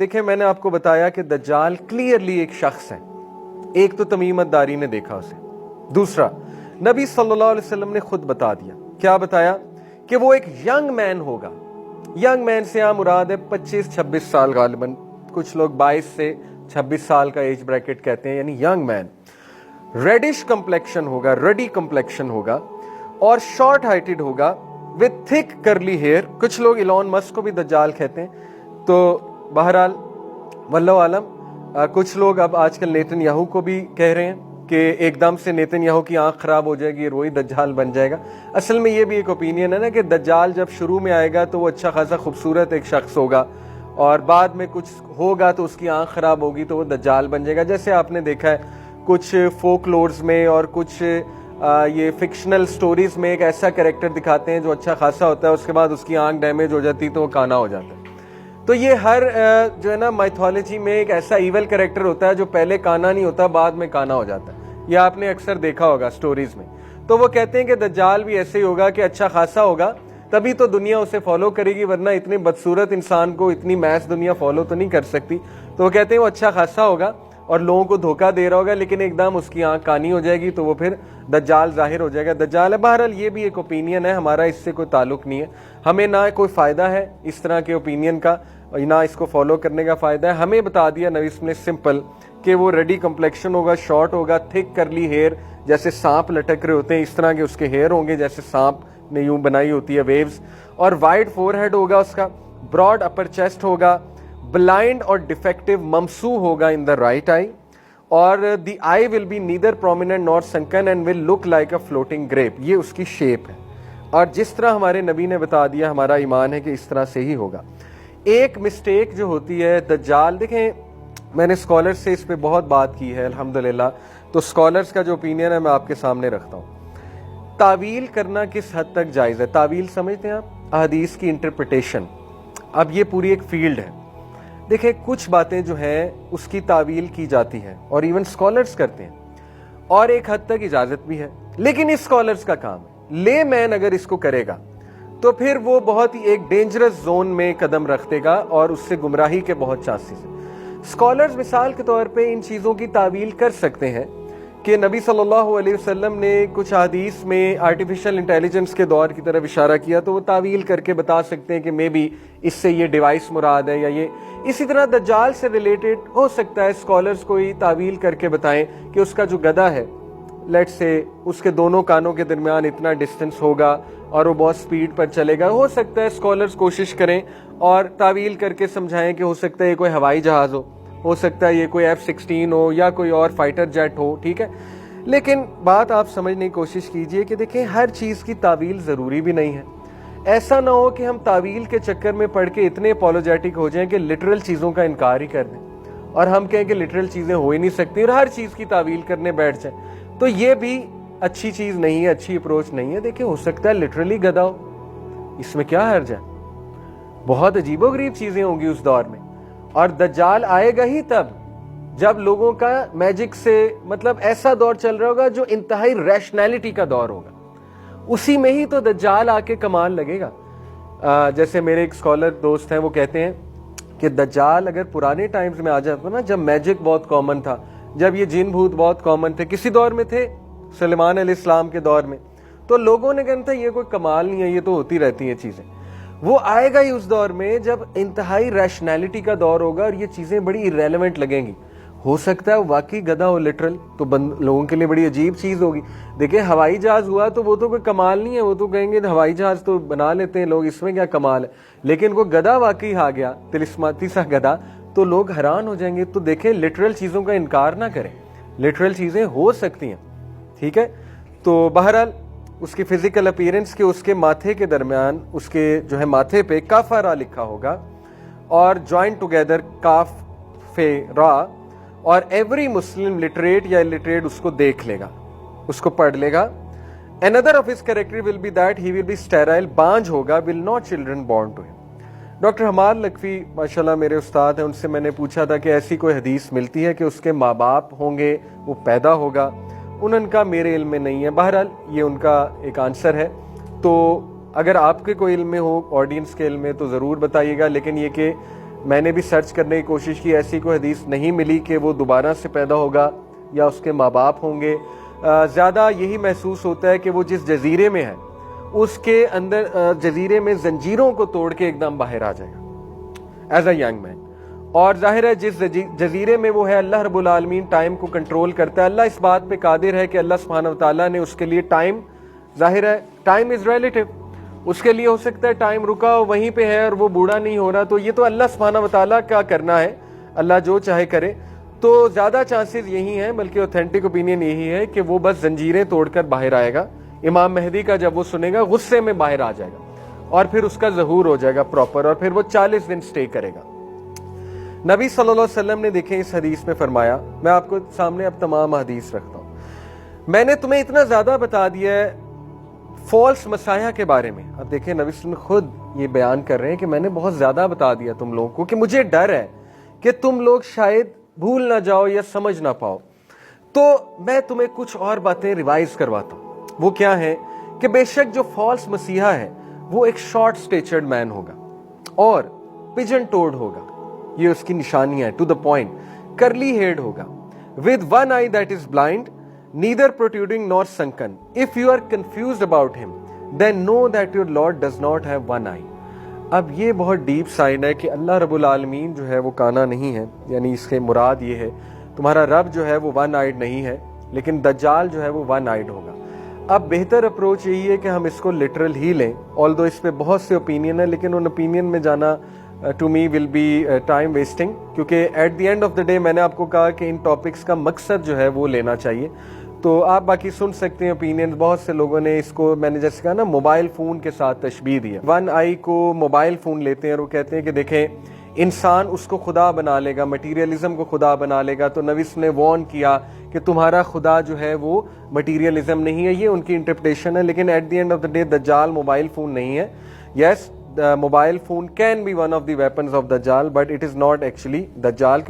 دیکھیں میں نے آپ کو بتایا کہ دجال کلیئرلی ایک شخص ہے. ایک تو تمیم الداری نے دیکھا اسے, دوسرا نبی صلی اللہ علیہ وسلم نے خود بتا دیا. کیا بتایا؟ کہ وہ ایک ینگ مین ہوگا. ینگ مین سے یہاں مراد ہے 25-26 سال غالباً, کچھ لوگ 22 سے 26 سال کا ایج بریکٹ کہتے ہیں, یعنی ینگ مین. ریڈش کمپلیکشن ہوگا, ریڈی کمپلیکشن ہوگا اور شارٹ ہائٹڈ ہوگا وتھ تھک کرلی ہیئر. کچھ لوگ ایلون مسک کو بھی دجال کہتے ہیں. تو بہرحال واللہ عالم, کچھ لوگ اب آج کل نیتن یاہو کو بھی کہہ رہے ہیں کہ ایک دم سے نیتن یاہو کی آنکھ خراب ہو جائے گی, وہی دجال بن جائے گا. اصل میں یہ بھی ایک اوپینین ہے نا کہ دجال جب شروع میں آئے گا تو وہ اچھا خاصا خوبصورت ایک شخص ہوگا, اور بعد میں کچھ ہوگا تو اس کی آنکھ خراب ہوگی تو وہ دجال بن جائے گا. جیسے آپ نے دیکھا ہے کچھ فوک لورز میں اور کچھ یہ فکشنل سٹوریز میں ایک ایسا کریکٹر دکھاتے ہیں جو اچھا خاصا ہوتا ہے, اس کے بعد اس کی آنکھ ڈیمیج ہو جاتی تو وہ کانا ہو جاتا ہے. تو یہ ہر جو ہے نا مائتھولوجی میں ایک ایسا ایول کریکٹر ہوتا ہے جو پہلے کانا نہیں ہوتا, بعد میں کانا ہو جاتا ہے. یہ آپ نے اکثر دیکھا ہوگا سٹوریز میں. تو وہ کہتے ہیں کہ دجال بھی ایسے ہی ہوگا کہ اچھا خاصا ہوگا, تبھی تو دنیا اسے فالو کرے گی, ورنہ اتنے بدصورت انسان کو اتنی میس دنیا فالو تو نہیں کر سکتی. تو وہ کہتے ہیں وہ اچھا خاصا ہوگا اور لوگوں کو دھوکہ دے رہا ہوگا, لیکن ایک دم اس کی آنکھ کانی ہو جائے گی تو وہ پھر دجال ظاہر ہو جائے گا. دجال ہے. بہرحال یہ بھی ایک اوپینین ہے, ہمارا اس سے کوئی تعلق نہیں ہے. ہمیں نہ کوئی فائدہ ہے اس طرح کے اوپینین کا, نہ اس کو فالو کرنے کا فائدہ ہے. ہمیں بتا دیا نبی نے سمپل کہ وہ ریڈی کمپلیکشن ہوگا, شارٹ ہوگا, تھک کرلی ہیئر, جیسے سانپ لٹک رہے ہوتے ہیں اس طرح کے اس کے ہیئر ہوں گے, جیسے سانپ نے یوں بنائی ہوتی ہے ویوز, اور وائڈ فور ہیڈ ہوگا اس کا, براڈ اپر چیسٹ ہوگا, بلائنڈ اور ڈیفیکٹو, ممسو ہوگا ان دا رائٹ آئی, اور the eye will be neither prominent nor sunken and will look like a floating grape. یہ اس کی شیپ ہے, اور جس طرح ہمارے نبی نے بتا دیا ہمارا ایمان ہے کہ اس طرح سے ہی ہوگا. ایک مسٹیک جو ہوتی ہے دجال, دیکھیں میں نے اسکالر سے اس پہ بہت بات کی ہے الحمدللہ, تو اسکالرس کا جو اوپینین ہے میں آپ کے سامنے رکھتا ہوں. تعویل کرنا کس حد تک جائز ہے؟ تعویل سمجھتے ہیں آپ؟ احادیث کی انٹرپریٹیشن. اب یہ پوری ایک فیلڈ ہے. دیکھیں کچھ باتیں جو ہیں اس کی تعویل کی جاتی ہے اور ایون اسکالرس کرتے ہیں, اور ایک حد تک اجازت بھی ہے, لیکن اس اسکالرس کا کام ہے. لے مین اگر اس کو کرے گا تو پھر وہ بہت ہی ایک ڈینجرس زون میں قدم رکھتے گا اور اس سے گمراہی کے بہت چانسز ہیں. اسکالرز مثال کے طور پہ ان چیزوں کی تعویل کر سکتے ہیں کہ نبی صلی اللہ علیہ وسلم نے کچھ حدیث میں آرٹیفیشل انٹیلیجنس کے دور کی طرف اشارہ کیا, تو وہ تعویل کر کے بتا سکتے ہیں کہ مے بی اس سے یہ ڈیوائس مراد ہے, یا یہ اسی طرح دجال سے ریلیٹڈ ہو سکتا ہے اسکالرز کوئی تعویل کر کے بتائیں کہ اس کا جو گدھا ہے لیٹ سے اس کے دونوں کانوں کے درمیان اتنا ڈسٹنس ہوگا اور وہ بہت سپیڈ پر چلے گا. ہو سکتا ہے اسکالرز کوشش کریں اور تعویل کر کے سمجھائیں کہ ہو سکتا ہے یہ کوئی ہوائی جہاز ہو سکتا ہے یہ کوئی F-16 ہو یا کوئی اور فائٹر جیٹ ہو, ٹھیک ہے. لیکن بات آپ سمجھنے کی کوشش کیجئے کہ دیکھیں ہر چیز کی تعویل ضروری بھی نہیں ہے. ایسا نہ ہو کہ ہم تعویل کے چکر میں پڑھ کے اتنے اپولوجیٹک ہو جائیں کہ لٹرل چیزوں کا انکار ہی کر دیں, اور ہم کہیں کہ لٹرل چیزیں ہو ہی نہیں سکتی اور ہر چیز کی تعویل کرنے بیٹھ جائیں. تو یہ بھی اچھی چیز نہیں ہے, اچھی اپروچ نہیں ہے. دیکھیں ہو سکتا ہے لٹرلی گدھا ہو, اس میں کیا حرج ہے؟ بہت عجیب و غریب چیزیں ہوں گی اس دور میں, اور دجال آئے گا ہی تب جب لوگوں کا میجک سے مطلب ایسا دور چل رہا ہوگا جو انتہائی ریشنلٹی کا دور ہوگا. اسی میں ہی تو دجال آ کے کمال لگے گا. جیسے میرے ایک اسکالر دوست ہیں وہ کہتے ہیں کہ دجال اگر پرانے ٹائمز میں آ جاتا نا, جب میجک بہت کامن تھا, جب یہ جن بھوت بہت کامن تھے, کسی دور میں تھے سلیمان علیہ السلام کے دور میں, تو لوگوں نے کہا تھا یہ کوئی کمال نہیں ہے, یہ تو ہوتی رہتی ہیں چیزیں. وہ آئے گا ہی اس دور میں جب انتہائی ریشنلٹی کا دور ہوگا اور یہ چیزیں بڑی ایریلیونٹ لگیں گی. ہو سکتا ہے واقعی گدھا ہو لٹرل, تو لوگوں کے لیے بڑی عجیب چیز ہوگی. دیکھیں ہوائی جہاز ہوا تو وہ تو کوئی کمال نہیں ہے, وہ تو کہیں گے ہوائی جہاز تو بنا لیتے ہیں لوگ, اس میں کیا کمال ہے. لیکن کوئی گدھا واقعی آ گیا, تلسماتی سا گدھا, تو لوگ حیران ہو جائیں گے. تو دیکھیں لٹرل چیزوں کا انکار نہ کریں, لٹرل چیزیں ہو سکتی ہیں, ٹھیک ہے. تو بہرحال اس کی فزیکل اپیرنس کے اس کے ماتھے کے درمیان اس کے جو ہے ماتھے پہ کاف را لکھا ہوگا اور جوائن ٹوگیدر کاف فے را, اور ایوری مسلم لٹریٹ یا لٹریٹ اس کو دیکھ لے گا, اس کو پڑھ لے گا. another of his character will be that he will be sterile, بانج ہوگا, will not children born to him. Doctor Hammad Lakhvi ماشاءاللہ میرے استاد ہیں, ان سے میں نے پوچھا تھا کہ ایسی کوئی حدیث ملتی ہے کہ اس کے ماں باپ ہوں گے, وہ پیدا ہوگا. ان کا میرے علم میں نہیں ہے. بہرحال یہ ان کا ایک آنسر ہے. تو اگر آپ کے کوئی علم میں ہو, آڈینس کے علم میں, تو ضرور بتائیے گا. لیکن یہ کہ میں نے بھی سرچ کرنے کی کوشش کی, ایسی کوئی حدیث نہیں ملی کہ وہ دوبارہ سے پیدا ہوگا یا اس کے ماں باپ ہوں گے. زیادہ یہی محسوس ہوتا ہے کہ وہ جس جزیرے میں ہے اس کے اندر جزیرے میں زنجیروں کو توڑ کے ایک دم باہر آ جائے گا ایز اے ینگ مین. اور ظاہر ہے جس جزیرے میں وہ ہے, اللہ رب العالمین ٹائم کو کنٹرول کرتا ہے. اللہ اس بات پہ قادر ہے کہ اللہ سبحانہ وتعالیٰ نے اس کے لیے ٹائم, ظاہر ہے ٹائم از ریلیٹیو, اس کے لیے ہو سکتا ہے ٹائم رکا وہیں پہ ہے اور وہ بوڑھا نہیں ہو رہا, تو یہ تو اللہ سبحانہ وتعالیٰ کا کرنا ہے, اللہ جو چاہے کرے. تو زیادہ چانسز یہی ہیں, بلکہ اوتھینٹک اوپینین یہی ہے کہ وہ بس زنجیریں توڑ کر باہر آئے گا. امام مہدی کا جب وہ سنے گا غصے میں باہر آ جائے گا اور پھر اس کا ظہور ہو جائے گا پراپر, اور پھر وہ 40 دن سٹے کرے گا. نبی صلی اللہ علیہ وسلم نے دیکھیں اس حدیث میں فرمایا, میں آپ کو سامنے اب تمام حدیث رکھتا ہوں, میں نے تمہیں اتنا زیادہ بتا دیا ہے فالس مسیح کے بارے میں. اب دیکھیں نبی صلی اللہ علیہ وسلم خود یہ بیان کر رہے ہیں کہ میں نے بہت زیادہ بتا دیا تم لوگوں کو کہ مجھے ڈر ہے کہ تم لوگ شاید بھول نہ جاؤ یا سمجھ نہ پاؤ, تو میں تمہیں کچھ اور باتیں ریوائز کرواتا ہوں. وہ کیا ہے کہ بے شک جو فالس مسیحا ہے وہ ایک شارٹ سٹیچرڈ مین ہوگا اور پجن ٹوڈ ہوگا, یہ اس کی نشانی ہے, ٹو دا پوائنٹ, کرلی ہیڈ ہوگا, with one eye that is blind, neither protruding nor sunken. If you are confused about him, then know that your Lord does not have one eye. اب یہ بہت ڈیپ سائن ہے کہ اللہ رب العالمین جو ہے وہ کانا نہیں ہے, یعنی اس کے مراد یہ ہے تمہارا رب جو ہے وہ ون آئیڈ نہیں ہے, لیکن دجال جو ہے وہ ون آئیڈ ہوگا. اب بہتر اپروچ یہی ہے کہ ہم اس کو لٹرل ہی لیں, آلدو اس پہ بہت سے اوپینین ہیں, لیکن ان اوپینین میں جانا to me will be time wasting, کیونکہ at the end of the day میں نے آپ کو کہا کہ ان ٹاپکس کا مقصد جو ہے وہ لینا چاہیے. تو آپ باقی سن سکتے ہیں اوپینین, بہت سے لوگوں نے اس کو, میں نے جیسے کہا نا, موبائل فون کے ساتھ تشبیہ دیا. ون آئی کو موبائل فون لیتے ہیں اور وہ کہتے ہیں کہ دیکھیں انسان اس کو خدا بنا لے گا, مٹیریلزم کو خدا بنا لے گا. تو نبی نے وارن کیا کہ تمہارا خدا جو ہے وہ مٹیریلزم نہیں ہے, یہ ان کی انٹرپریٹیشن ہے. لیکن at the end of the day دجال موبائل فون نہیں ہے. یس, the mobile phone can be one of the weapons of Dajjal, but it is not actually Dajjal.